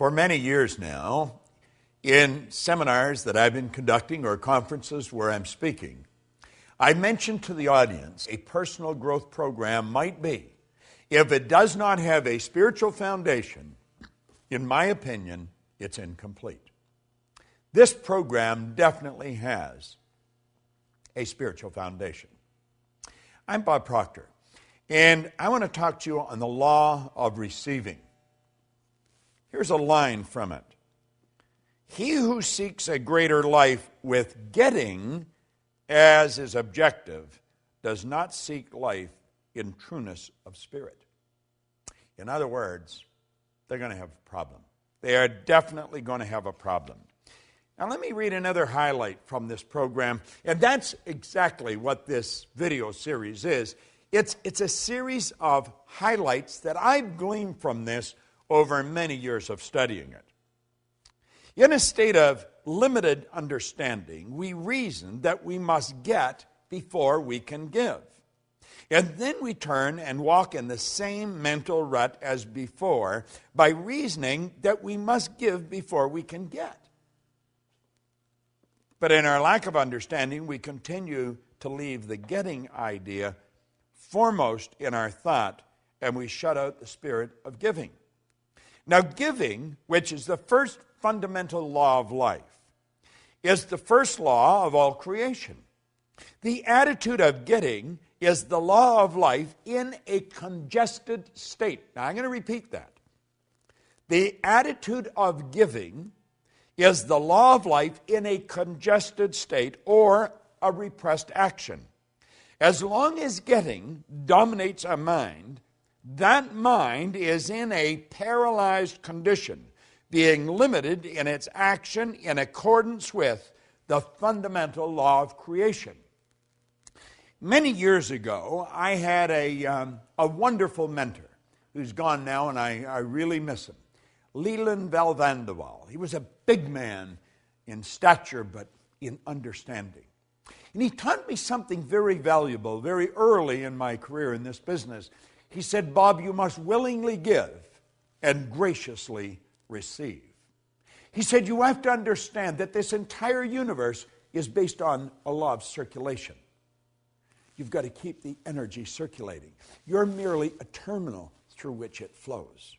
For many years now, in seminars that I've been conducting or conferences where I'm speaking, I mentioned to the audience a personal growth program might be, if it does not have a spiritual foundation, in my opinion, it's incomplete. This program definitely has a spiritual foundation. I'm Bob Proctor, and I want to talk to you on the law of receiving. Here's a line from it. He who seeks a greater life with getting as his objective does not seek life in trueness of spirit. In other words, they're going to have a problem. They are definitely going to have a problem. Now let me read another highlight from this program, and that's exactly what this video series is. It's a series of highlights that I've gleaned from this over many years of studying it. In a state of limited understanding, we reason that we must get before we can give. And then we turn and walk in the same mental rut as before by reasoning that we must give before we can get. But in our lack of understanding, we continue to leave the getting idea foremost in our thought, and we shut out the spirit of giving. Now, giving, which is the first fundamental law of life, is the first law of all creation. The attitude of getting is the law of life in a congested state. Now, I'm going to repeat that. The attitude of giving is the law of life in a congested state or a repressed action. As long as getting dominates a mind, that mind is in a paralyzed condition, being limited in its action in accordance with the fundamental law of creation. Many years ago, I had a wonderful mentor who's gone now, and I really miss him. Leland Valvandewaal. He was a big man in stature, but in understanding. And he taught me something very valuable very early in my career in this business. He said, Bob, you must willingly give and graciously receive. He said, you have to understand that this entire universe is based on a law of circulation. You've got to keep the energy circulating. You're merely a terminal through which it flows.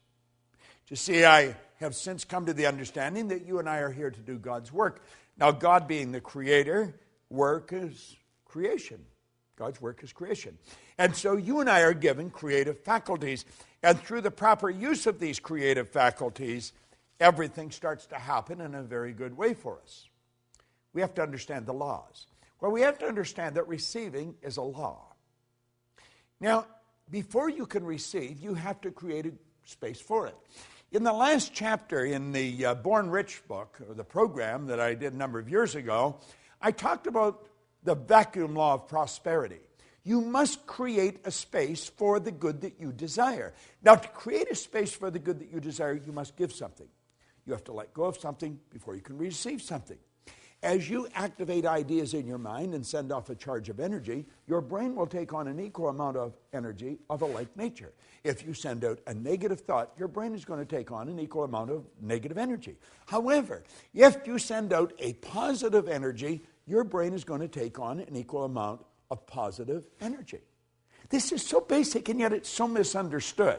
You see, I have since come to the understanding that you and I are here to do God's work. Now, God being the creator, work is creation. God's work is creation. And so you and I are given creative faculties. And through the proper use of these creative faculties, everything starts to happen in a very good way for us. We have to understand the laws. Well, we have to understand that receiving is a law. Now, before you can receive, you have to create a space for it. In the last chapter in the Born Rich book, or the program that I did a number of years ago, I talked about the vacuum law of prosperity. You must create a space for the good that you desire. Now, to create a space for the good that you desire, you must give something. You have to let go of something before you can receive something. As you activate ideas in your mind and send off a charge of energy, your brain will take on an equal amount of energy of a like nature. If you send out a negative thought, your brain is going to take on an equal amount of negative energy. However, if you send out a positive energy, your brain is going to take on an equal amount of positive energy. This is so basic, and yet it's so misunderstood.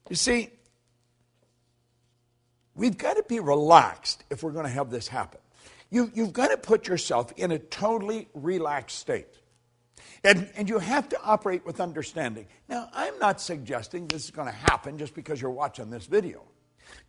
You see, we've got to be relaxed if we're going to have this happen. You've got to put yourself in a totally relaxed state. And you have to operate with understanding. Now, I'm not suggesting this is going to happen just because you're watching this video.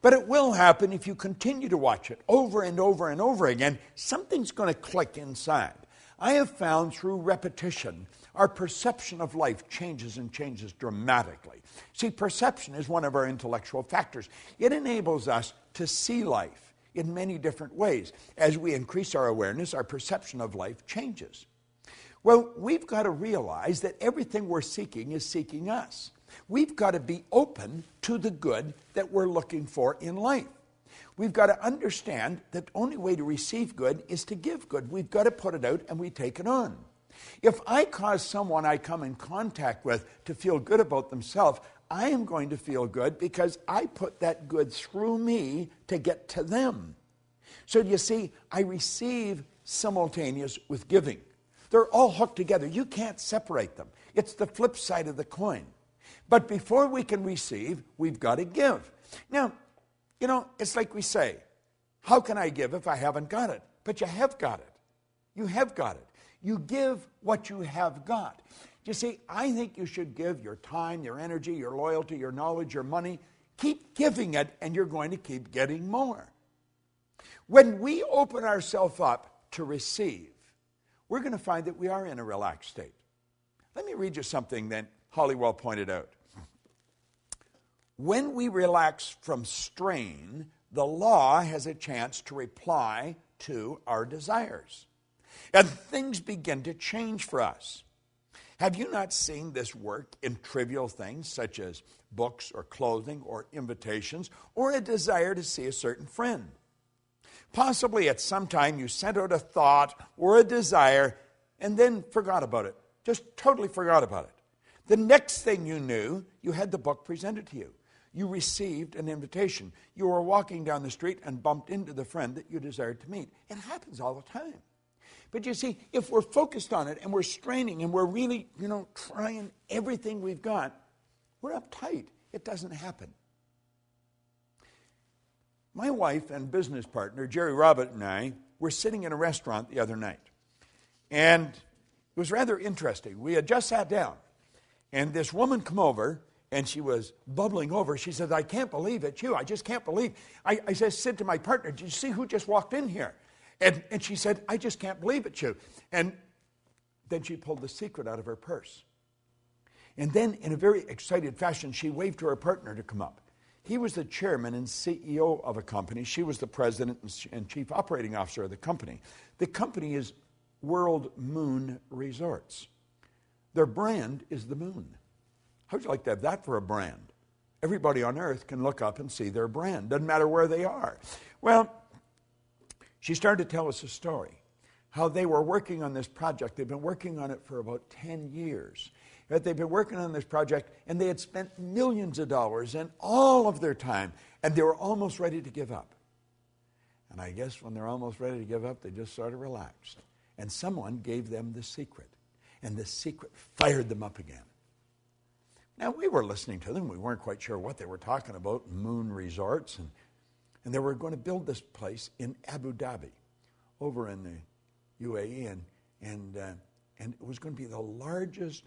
But it will happen if you continue to watch it over and over and over again. Something's going to click inside. I have found through repetition, our perception of life changes and changes dramatically. See, perception is one of our intellectual factors. It enables us to see life in many different ways. As we increase our awareness, our perception of life changes. Well, we've got to realize that everything we're seeking is seeking us. We've got to be open to the good that we're looking for in life. We've got to understand that the only way to receive good is to give good. We've got to put it out and we take it on. If I cause someone I come in contact with to feel good about themselves, I am going to feel good because I put that good through me to get to them. So you see, I receive simultaneous with giving. They're all hooked together. You can't separate them. It's the flip side of the coin. But before we can receive, we've got to give. Now, it's like we say, how can I give if I haven't got it? But you have got it. You have got it. You give what you have got. You see, I think you should give your time, your energy, your loyalty, your knowledge, your money. Keep giving it, and you're going to keep getting more. When we open ourselves up to receive, we're going to find that we are in a relaxed state. Let me read you something that Halliwell pointed out. When we relax from strain, the law has a chance to reply to our desires. And things begin to change for us. Have you not seen this work in trivial things such as books or clothing or invitations or a desire to see a certain friend? Possibly at some time you sent out a thought or a desire and then forgot about it. Just totally forgot about it. The next thing you knew, you had the book presented to you. You received an invitation. You were walking down the street and bumped into the friend that you desired to meet. It happens all the time. But you see, if we're focused on it and we're straining and we're really, trying everything we've got, we're uptight. It doesn't happen. My wife and business partner, Jerry Robert, and I were sitting in a restaurant the other night. And it was rather interesting. We had just sat down. And this woman come over, and she was bubbling over. She said, I can't believe it's you. I just can't believe. I said to my partner, did you see who just walked in here? And she said, I just can't believe it's you. And then she pulled the secret out of her purse. And then, in a very excited fashion, she waved to her partner to come up. He was the chairman and CEO of a company. She was the president and chief operating officer of the company. The company is World Moon Resorts. Their brand is the moon. How'd you like to have that for a brand? Everybody on earth can look up and see their brand. Doesn't matter where they are. Well, she started to tell us a story, how they were working on this project. They've been working on it for about 10 years. That they've been working on this project, and they had spent millions of dollars and all of their time, and they were almost ready to give up. And I guess when they're almost ready to give up, they just sort of relaxed. And someone gave them the secret, and the secret fired them up again. Now, we were listening to them. We weren't quite sure what they were talking about, Moon Resorts, and they were going to build this place in Abu Dhabi, over in the UAE, and it was going to be the largest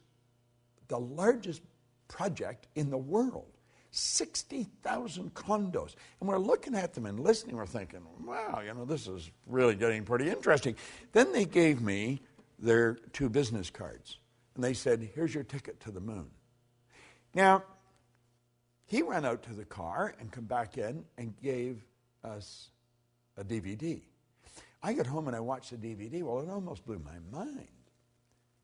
project in the world. 60,000 condos. And we're looking at them and listening. We're thinking, wow, this is really getting pretty interesting. Then they gave me their 2 business cards. And they said, here's your ticket to the moon. Now, he ran out to the car and come back in and gave us a DVD. I got home and I watched the DVD. Well, it almost blew my mind.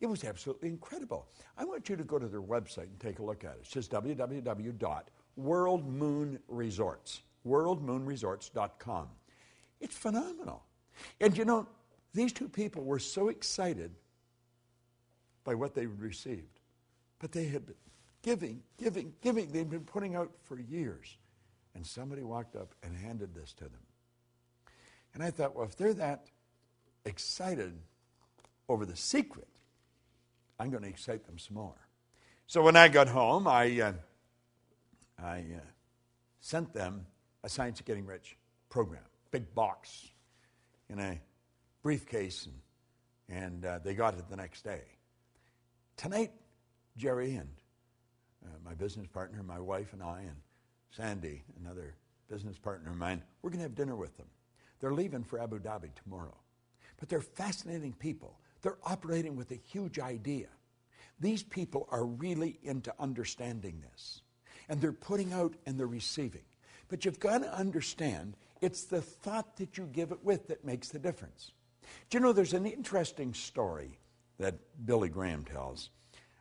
It was absolutely incredible. I want you to go to their website and take a look at it. It's just www.worldmoonresorts, worldmoonresorts.com. It's phenomenal. And these 2 people were so excited by what they received. But they had been giving. They'd been putting out for years. And somebody walked up and handed this to them. And I thought, well, if they're that excited over the secret, I'm going to excite them some more. So when I got home, I sent them a Science of Getting Rich program, big box in a briefcase, and they got it the next day. Tonight, Jerry and my business partner, my wife and I, and Sandy, another business partner of mine, we're going to have dinner with them. They're leaving for Abu Dhabi tomorrow. But they're fascinating people. They're operating with a huge idea. These people are really into understanding this. And they're putting out and they're receiving. But you've got to understand, it's the thought that you give it with that makes the difference. Do you know, there's an interesting story that Billy Graham tells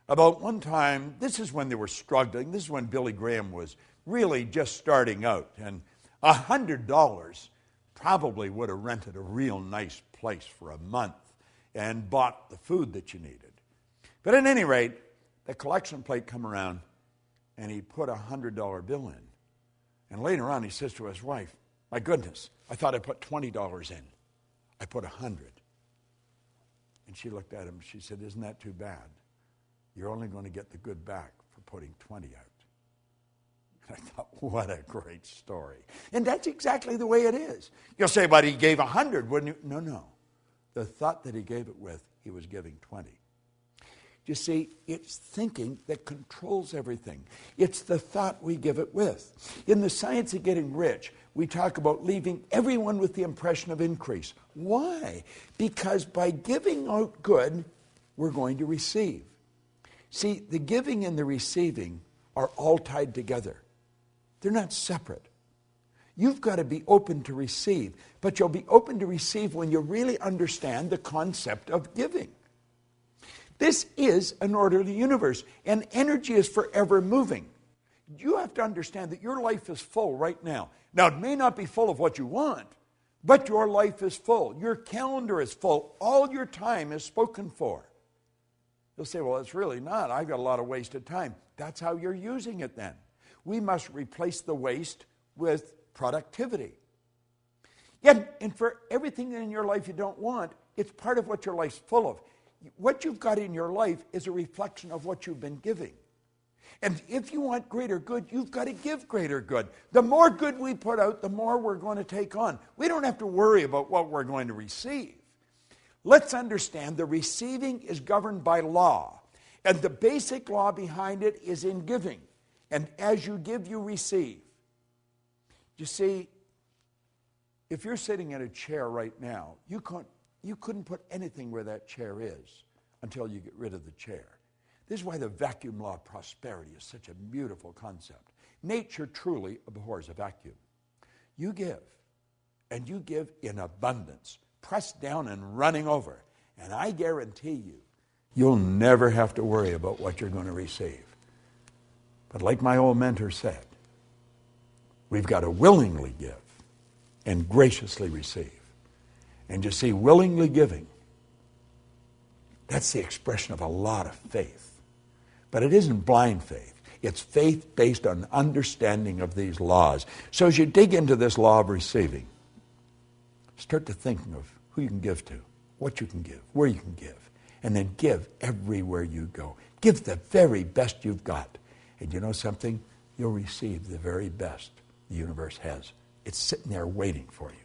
about one time. This is when they were struggling. This is when Billy Graham was really just starting out. And $100 probably would have rented a real nice place for a month and bought the food that you needed. But at any rate, the collection plate come around, and he put a $100 bill in. And later on, he says to his wife, my goodness, I thought I put $20 in. I put 100. And she looked at him, she said, isn't that too bad? You're only going to get the good back for putting 20 out. And I thought, what a great story. And that's exactly the way it is. You'll say, but he gave 100, wouldn't he? No. The thought that he gave it with, he was giving 20. You see, it's thinking that controls everything. It's the thought we give it with. In the Science of Getting Rich, we talk about leaving everyone with the impression of increase. Why? Because by giving out good, we're going to receive. See, the giving and the receiving are all tied together. They're not separate. You've got to be open to receive, but you'll be open to receive when you really understand the concept of giving. This is an orderly universe, and energy is forever moving. You have to understand that your life is full right now. Now, it may not be full of what you want, but your life is full. Your calendar is full. All your time is spoken for. You'll say, well, it's really not. I've got a lot of wasted time. That's how you're using it then. We must replace the waste with productivity. And for everything in your life you don't want, it's part of what your life's full of. What you've got in your life is a reflection of what you've been giving. And if you want greater good, you've got to give greater good. The more good we put out, the more we're going to take on. We don't have to worry about what we're going to receive. Let's understand the receiving is governed by law. And the basic law behind it is in giving. And as you give, you receive. You see, if you're sitting in a chair right now, you couldn't put anything where that chair is until you get rid of the chair. This is why the vacuum law of prosperity is such a beautiful concept. Nature truly abhors a vacuum. You give, and you give in abundance, pressed down and running over. And I guarantee you, you'll never have to worry about what you're going to receive. But like my old mentor said, we've got to willingly give and graciously receive. And you see, willingly giving, that's the expression of a lot of faith. But it isn't blind faith. It's faith based on understanding of these laws. So as you dig into this law of receiving, start to thinking of who you can give to, what you can give, where you can give, and then give everywhere you go. Give the very best you've got. And you know something? You'll receive the very best the universe has. It's sitting there waiting for you.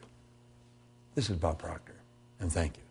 This is Bob Proctor, and thank you.